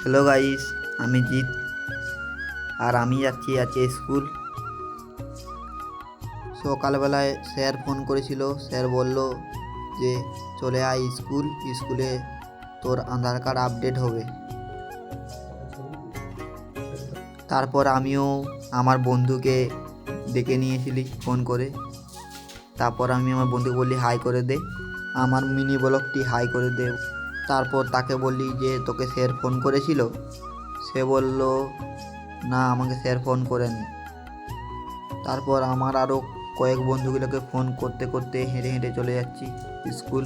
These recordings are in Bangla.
হ্যালো গাইস, আমি জিৎ আর আমি যাচ্ছি আজকে স্কুল। সকালবেলায় স্যার ফোন করেছিল। স্যার বলল যে চলে আয় স্কুলে তোর আধার কার্ড আপডেট হবে। তারপর আমিও আমার বন্ধুকে ডেকে নিয়েছিলি ফোন করে। তারপর আমি আমার বন্ধুকে বললি হাই করে দে, আমার মিনি ব্লগটি হাই করে দে। তারপর তাকে বললি যে তোকে স্যার ফোন করেছিল। সে বলল না, আমাকে স্যার ফোন করেনি। তারপর আমার আরও কয়েক বন্ধুগুলোকে ফোন করতে করতে হেঁটে হেঁটে চলে যাচ্ছি স্কুল।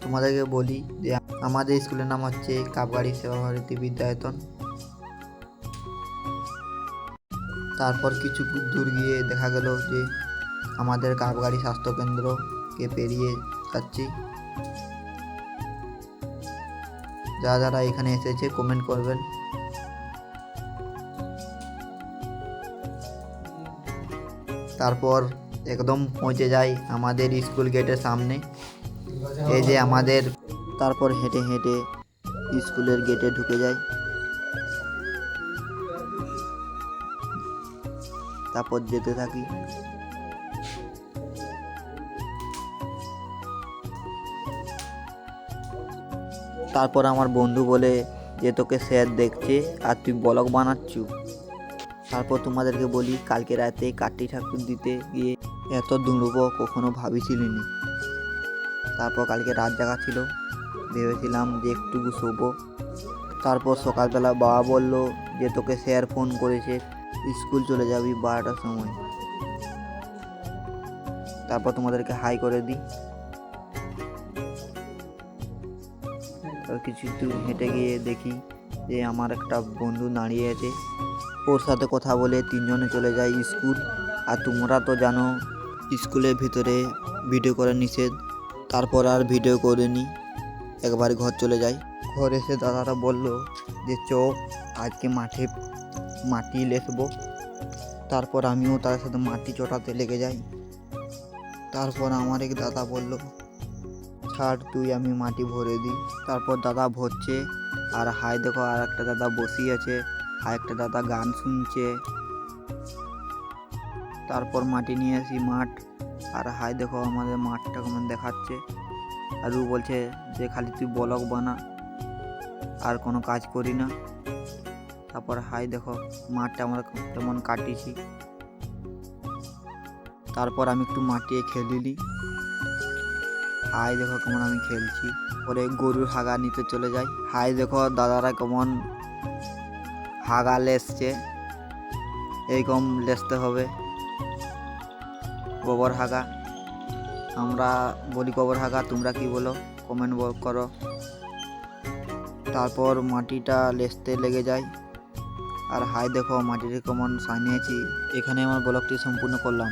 তোমাদেরকে বলি যে আমাদের স্কুলের নাম হচ্ছে কাপগাড়ি সেবা ভারতী বিদ্যায়তন। তারপর কিছু দূর গিয়ে দেখা গেল যে আমাদের কাপগাড়ি স্বাস্থ্যকেন্দ্রকে পেরিয়ে যাচ্ছি। যারা যারা এখানে এসেছে কমেন্ট করবেন। তারপর একদম পৌঁছে যাই আমাদের স্কুল গেটের সামনে। এই যে আমাদের, তারপর হেঁটে হেঁটে স্কুলের গেটে ঢুকে যাই। তারপর যেতে থাকি। তারপর আমার বন্ধু বলে যে তোকে স্যার দেখছে আর তুই ব্লগ বানাচ্ছু। তারপর তোমাদেরকে বলি কালকে রাতে কাঠি ঠাকুর দিতে গিয়ে এত দৌড়বো কখনো ভাবিছিলিনি। তারপর কালকে রাত জাগা ছিল, ভেবেছিলাম যে একটু শোবো। তারপর সকালবেলা বাবা বলল যে তোকে স্যার ফোন করেছে, স্কুল চলে যাবি 12টার সময়। তারপর তোমাদেরকে হাই করে দিই। কিছু দূর হেঁটে গিয়ে দেখি যে আমার একটা বন্ধু দাঁড়িয়ে আছে। ওর সাথে কথা বলে তিনজনে চলে যায় স্কুল। আর তোমরা তো জানো স্কুলের ভিতরে ভিডিও করা নিষেধ। তারপর আর ভিডিও করিনি, একবার ঘর চলে যাই। ঘর এসে দাদারা বলল যে আজকে মাটি লেসবো। তারপর আমিও তাদের সাথে মাটি চটাতে লেগে যাই। তারপর আমার এক দাদা বলল ছাড় তুই, আমি মাটি ভরে দিই। তারপর দাদা ভরছে আর হাই দেখো আর একটা দাদা বসিয়ে আছে, আর একটা দাদা গান শুনছে। তারপর মাটি নিয়ে আসি মাঠ, আর হাই দেখো আমাদের মাঠটা কেমন দেখাচ্ছে। আর ও বলছে যে খালি তুই ব্লগ বানা, আর কোনো কাজ করি না। তারপর হাই দেখো মাঠটা আমরা কেমন কাটিয়েছি। তারপর আমি একটু মাটিয়ে খেলিলি। হাই দেখো কেমন আমি খেলছি। পরে গরুর হাগা নিতে চলে যাই। হাই দেখো দাদারা কেমন হাগা লেসছে, এইরকম লেসতে হবে। গোবর হাগা, আমরা বলি গোবর হাগা, তোমরা কি বলো কমেন্ট করো। তারপর মাটিটা লেসতে লেগে যায়। আর হাই দেখো মাটিটা কেমন সানিয়েছি। এখানে আমার ব্লগটি সম্পূর্ণ করলাম।